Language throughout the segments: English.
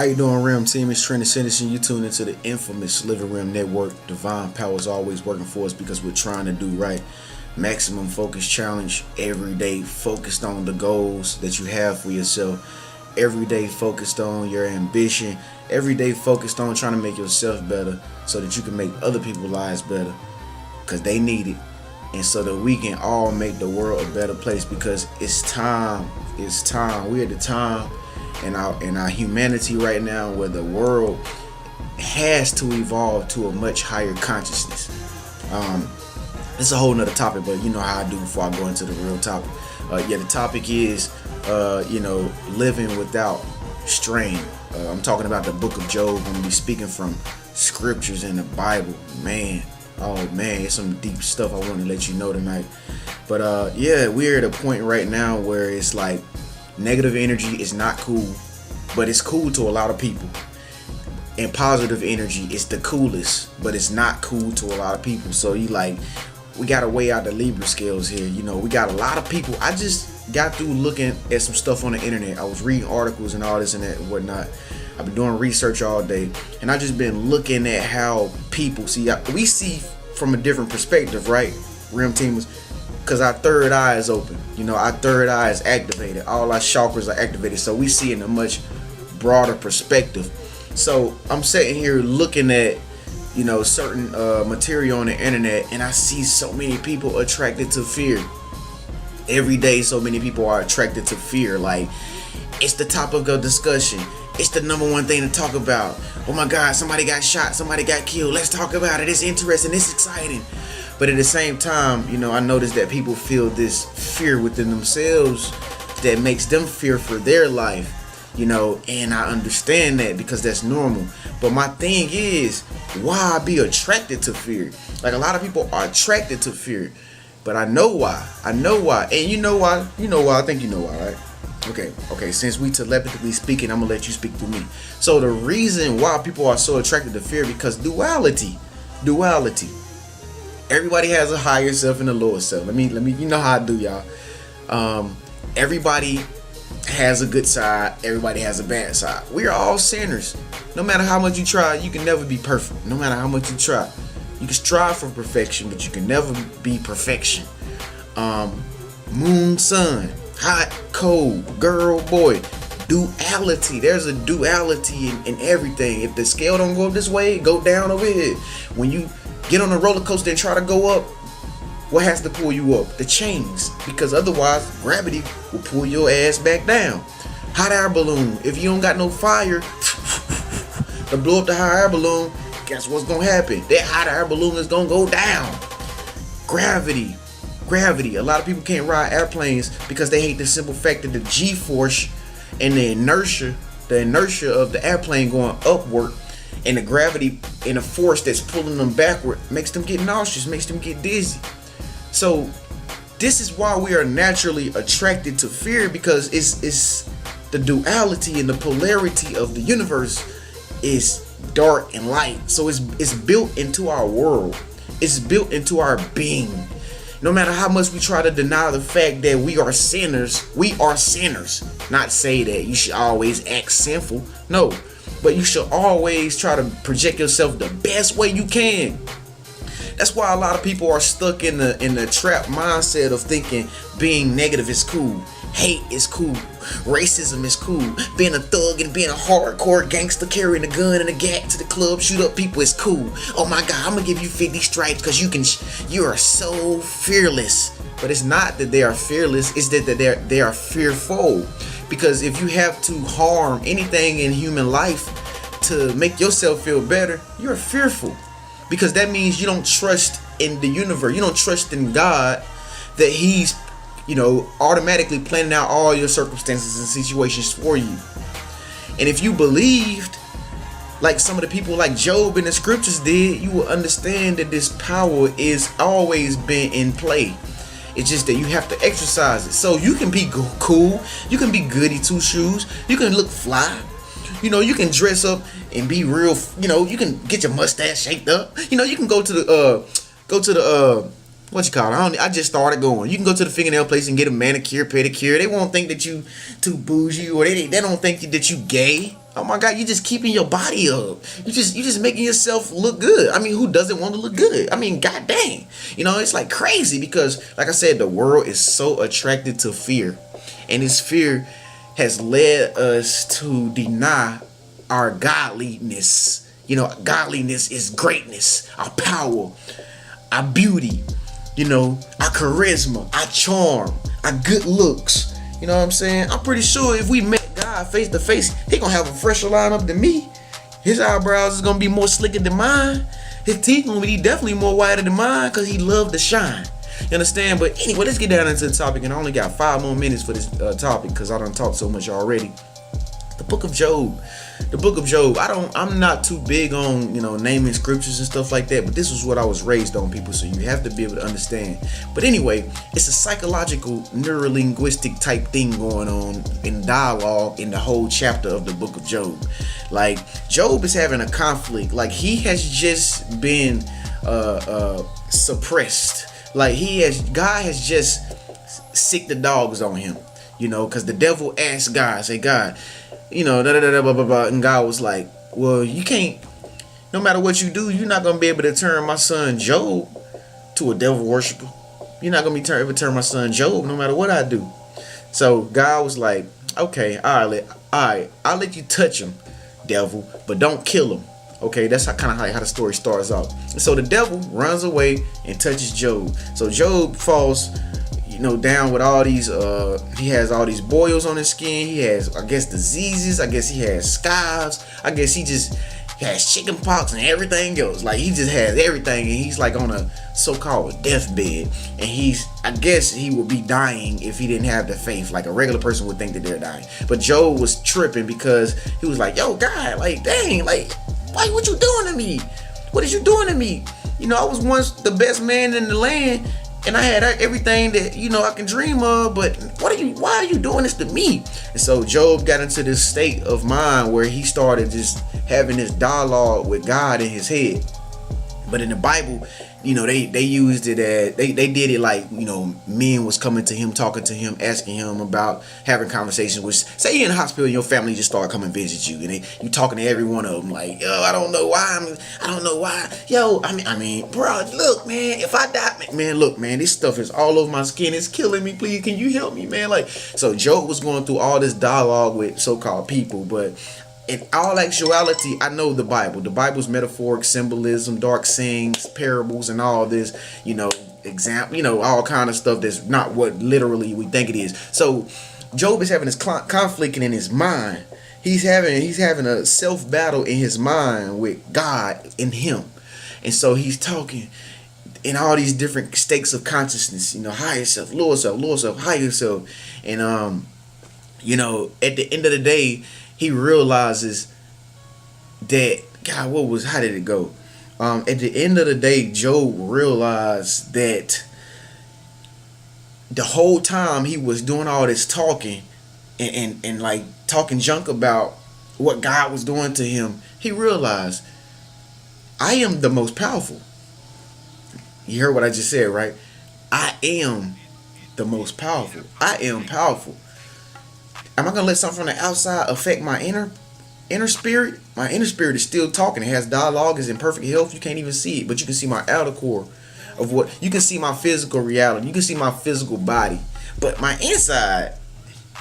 How you doing, Rim Team? It's Trenius, and you tune into the infamous Living Rim Network. Divine power is always working for us because we're trying to do right. Maximum focus challenge every day, focused on the goals that you have for yourself. Every day focused on your ambition. Every day focused on trying to make yourself better so that you can make other people's lives better because they need it. And so that we can all make the world a better place because it's time. It's time. We're at the time in our humanity right now where the world has to evolve to a much higher consciousness. It's a whole nother topic, but you know how I do before I go into the real topic. The topic is living without strain. I'm talking about the book of Job. I'm gonna be speaking from scriptures in the Bible. Man, it's some deep stuff I want to let you know tonight. But we're at a point right now where it's like negative energy is not cool, but it's cool to a lot of people. And positive energy is the coolest, but it's not cool to a lot of people. So we gotta weigh out the Libra scales here. You know, we got a lot of people. I just got through looking at some stuff on the internet. I was reading articles and all this and that and whatnot. I've been doing research all day, and I just been looking at how people we see from a different perspective, right, Rim Teamers? Because our third eye is open. You know, our third eye is activated. All our chakras are activated, so we see in a much broader perspective. So I'm sitting here looking at, certain material on the internet, and I see so many people attracted to fear. Every day, so many people are attracted to fear. Like, it's the topic of discussion. It's the number one thing to talk about. Oh my God, somebody got shot, somebody got killed. Let's talk about it. It's interesting. It's exciting. But at the same time, I notice that people feel this fear within themselves that makes them fear for their life. And I understand that because that's normal. But my thing is, why be attracted to fear? Like, a lot of people are attracted to fear, but I know why. And you know why? I think you know why, right? Okay. Since we telepathically speaking, I'm gonna let you speak through me. So the reason why people are so attracted to fear, because duality. Everybody has a higher self and a lower self. Let me. You know how I do, y'all. Everybody has a good side. Everybody has a bad side. We are all sinners. No matter how much you try, you can never be perfect. No matter how much you try, you can strive for perfection, but you can never be perfection. Moon, sun, hot, cold, girl, boy. Duality. There's a duality in everything. If the scale don't go up this way, go down over here. When you get on a roller coaster and try to go up, what has to pull you up? The chains. Because otherwise, gravity will pull your ass back down. Hot air balloon. If you don't got no fire to blow up the hot air balloon, guess what's gonna happen? That hot air balloon is gonna go down. Gravity. A lot of people can't ride airplanes because they hate the simple fact that the G-force and the inertia of the airplane going upward, and the gravity and the force that's pulling them backward makes them get nauseous, makes them get dizzy. So this is why we are naturally attracted to fear, because it's the duality and the polarity of the universe is dark and light. So it's built into our world. It's built into our being. No matter how much we try to deny the fact that we are sinners, we are sinners. Not say that you should always act sinful. No. But you should always try to project yourself the best way you can. That's why a lot of people are stuck in the trap mindset of thinking being negative is cool, hate is cool, racism is cool, being a thug and being a hardcore gangster, carrying a gun and a gat to the club, shoot up people is cool. Oh my God, I'm gonna give you 50 stripes because you are so fearless. But it's not that they are fearless, it's that they are fearful. Because if you have to harm anything in human life to make yourself feel better, you're fearful. Because that means you don't trust in the universe. You don't trust in God that He's, automatically planning out all your circumstances and situations for you. And if you believed, like some of the people like Job in the scriptures did, you will understand that this power is always been in play. It's just that you have to exercise it. So you can be cool. You can be goody two shoes. You can look fly. You can dress up and be real. You can get your mustache shaped up. You can go to the what you call it? I just started going. You can go to the fingernail place and get a manicure, pedicure. They won't think that you too bougie, or they don't think that you gay. Oh my God, you just keeping your body up. You just making yourself look good. I mean, who doesn't want to look good? I mean, god dang. It's like crazy because like I said, the world is so attracted to fear. And this fear has led us to deny our godliness. Godliness is greatness, our power, our beauty, our charisma, our charm, our good looks. You know what I'm saying? I'm pretty sure if we met God face to face, he gonna have a fresher lineup than me. His eyebrows is gonna be more slicker than mine. His teeth gonna be definitely more whiter than mine because he loved to shine. You understand? But anyway, let's get down into the topic. And I only got 5 more minutes for this topic because I done talked so much already. The book of Job. The book of Job. I'm not too big on, naming scriptures and stuff like that, but this was what I was raised on, people, so you have to be able to understand. But anyway, it's a psychological, neurolinguistic type thing going on in dialogue in the whole chapter of the book of Job. Like, Job is having a conflict. Like, he has just been suppressed. Like, God has just sicked the dogs on him, because the devil asked God, say, God, blah, blah, blah, blah, and God was like, well, you can't, no matter what you do, you're not going to be able to turn my son Job to a devil worshiper. You're not going to be able to turn my son Job no matter what I do. So God was like, okay, all right, I'll let you touch him, devil, but don't kill him. Okay, that's how the story starts off. And so the devil runs away and touches Job. So Job falls down with all these he has all these boils on his skin. He has, I guess, diseases. I guess he has scabs. I guess he just has chicken pox and everything else. Like, he just has everything, and he's like on a so-called deathbed, and I guess he would be dying if he didn't have the faith like a regular person would think that they're dying. But Job was tripping because he was like, yo, God, like, dang, like, what you doing to me? What is you doing to me? I was once the best man in the land, and I had everything that I can dream of, but why are you doing this to me? And so Job got into this state of mind where he started just having this dialogue with God in his head. But in the Bible, they used it as they did it like, men was coming to him, talking to him, asking him about having conversations with, say you're in the hospital and your family just start coming visit you, and you talking to every one of them like, yo, I don't know why, yo, I mean, bro, look, man, if I die, man, look, man, this stuff is all over my skin, it's killing me, please, can you help me, man? Like, so Job was going through all this dialogue with so-called people, but in all actuality, I know the Bible. The Bible's metaphoric symbolism, dark sayings, parables, and all this, example, all kind of stuff that's not what literally we think it is. So Job is having this conflict in his mind. He's having a self battle in his mind with God in him, and so he's talking in all these different states of consciousness. Higher self, lower self, higher self, and at the end of the day, he realizes that, God, how did it go? At the end of the day, Job realized that the whole time he was doing all this talking and like talking junk about what God was doing to him, he realized, I am the most powerful. You heard what I just said, right? I am the most powerful. I am powerful. Am I gonna let something from the outside affect my inner spirit? My inner spirit is still talking. It has dialogue. It's in perfect health. You can't even see it, but you can see my outer core of what you can see, my physical reality. You can see my physical body, but my inside,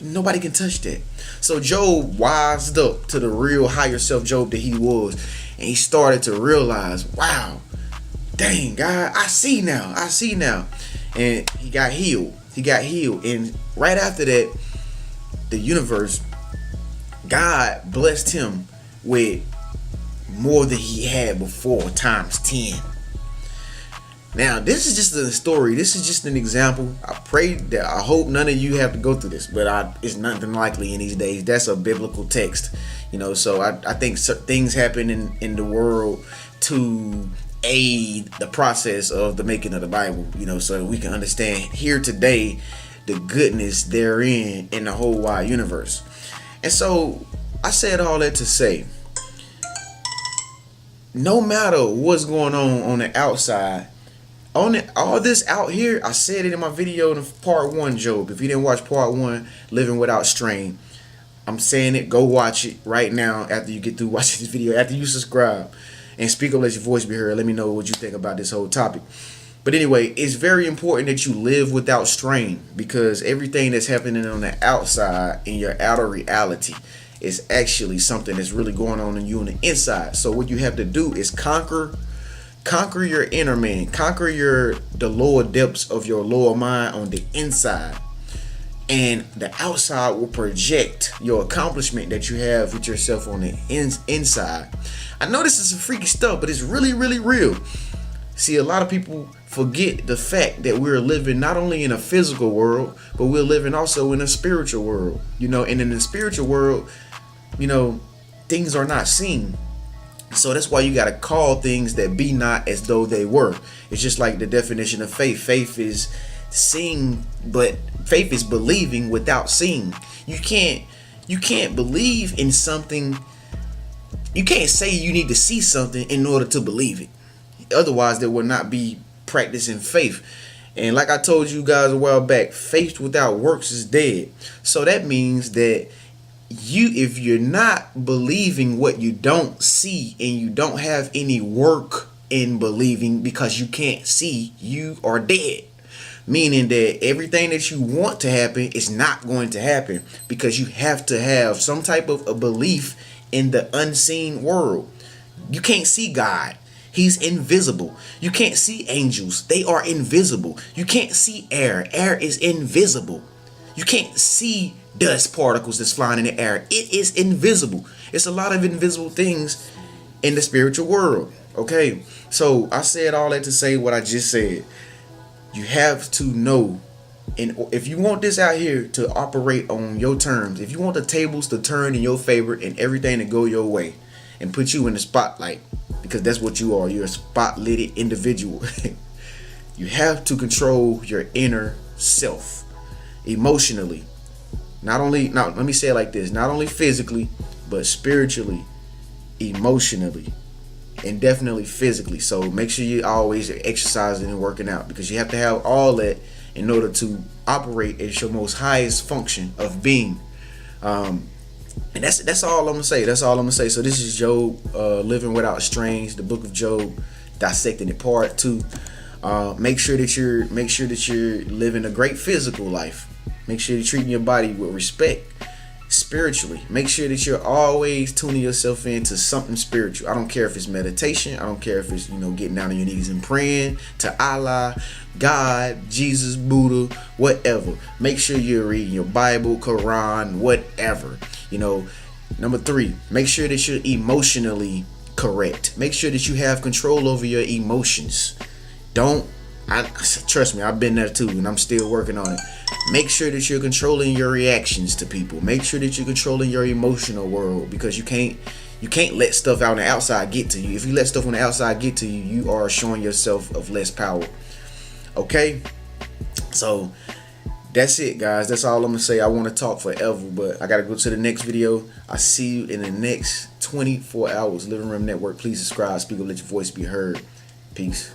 nobody can touch that. So Job wised up to the real higher self Job that he was, and he started to realize, wow, dang, God, I see now, and he got healed. And right after that, the universe, God blessed him with more than he had before, times 10. Now, this is just a story. This is just an example. I hope none of you have to go through this, but it's nothing likely in these days. That's a biblical text, so I think things happen in the world to aid the process of the making of the Bible, so we can understand here today the goodness therein in the whole wide universe. And so I said all that to say, no matter what's going on the outside, all this out here, I said it in my video in part 1, Job. If you didn't watch part 1, Living Without Strain, I'm saying it. Go watch it right now after you get through watching this video. After you subscribe and speak up, let your voice be heard. Let me know what you think about this whole topic. But anyway, it's very important that you live without strain, because everything that's happening on the outside in your outer reality is actually something that's really going on in you on the inside. So what you have to do is conquer your inner man, conquer the lower depths of your lower mind on the inside, and the outside will project your accomplishment that you have with yourself on the inside. I know this is some freaky stuff, but it's really, really real. See, a lot of people forget the fact that we're living not only in a physical world, but we're living also in a spiritual world. And in the spiritual world, things are not seen. So that's why you got to call things that be not as though they were. It's just like the definition of faith. Faith is seeing, but faith is believing without seeing. You can't believe in something. You can't say you need to see something in order to believe it. Otherwise, there will not be practicing faith. And like I told you guys a while back, faith without works is dead. So that means that if you're not believing what you don't see, and you don't have any work in believing because you can't see, you are dead. Meaning that everything that you want to happen is not going to happen, because you have to have some type of a belief in the unseen world. You can't see God. He's invisible. You can't see angels. They are invisible. You can't see air. Air is invisible. You can't see dust particles that's flying in the air. It is invisible. It's a lot of invisible things in the spiritual world. Okay, so I said all that to say what I just said. You have to know, and if you want this out here to operate on your terms, if you want the tables to turn in your favor and everything to go your way and put you in the spotlight, because that's what you are. You're a spotlighted individual. You have to control your inner self emotionally. Let me say it like this: not only physically, but spiritually, emotionally, and definitely physically. So make sure you always exercising and working out, because you have to have all that in order to operate at your most highest function of being. And that's all I'm gonna say. That's all I'm gonna say. So this is Job, living without strains, the book of Job, dissecting it part 2. Make sure that you're living a great physical life. Make sure you're treating your body with respect spiritually. Make sure that you're always tuning yourself into something spiritual. I don't care if it's meditation. I don't care if it's getting down on your knees and praying to Allah, God, Jesus, Buddha, whatever. Make sure you're reading your Bible, Quran, whatever. Number 3, make sure that you're emotionally correct. Make sure that you have control over your emotions. Trust me, I've been there too, and I'm still working on it. Make sure that you're controlling your reactions to people. Make sure that you're controlling your emotional world, because you can't let stuff out on the outside get to you. If you let stuff on the outside get to you, you are showing yourself of less power. Okay? So that's it, guys. That's all I'm gonna say. I want to talk forever, but I gotta go to the next video. I see you in the next 24 hours. Living Room Network. Please subscribe, speak up, let your voice be heard. Peace.